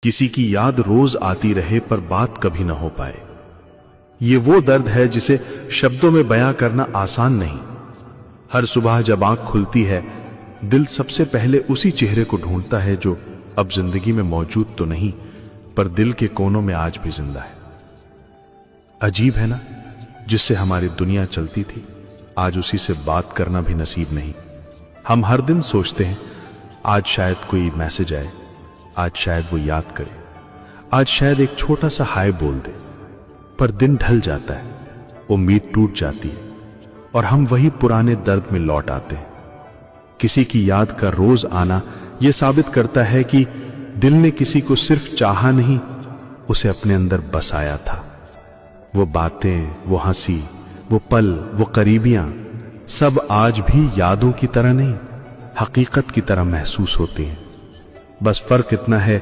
किसी की याद रोज आती रहे पर बात कभी ना हो पाए। ये वो दर्द है जिसे शब्दों में बयां करना आसान नहीं। हर सुबह जब आंख खुलती है, दिल सबसे पहले उसी चेहरे को ढूंढता है जो अब जिंदगी में मौजूद तो नहीं, पर दिल के कोनों में आज भी जिंदा है। अजीब है ना, जिससे हमारी दुनिया चलती थी, आज उसी से बात करना भी नसीब नहीं। हम हर दिन सोचते हैं आज शायद कोई मैसेज आए, आज शायद वो याद करे, आज शायद एक छोटा सा हाय बोल दे, पर दिन ढल जाता है, उम्मीद टूट जाती है और हम वही पुराने दर्द में लौट आते हैं। किसी की याद का रोज आना यह साबित करता है कि दिल ने किसी को सिर्फ चाहा नहीं, उसे अपने अंदर बसाया था। वो बातें, वो हंसी, वो पल, वो करीबियां सब आज भी यादों की तरह नहीं, हकीकत की तरह महसूस होती हैं। बस फर्क इतना है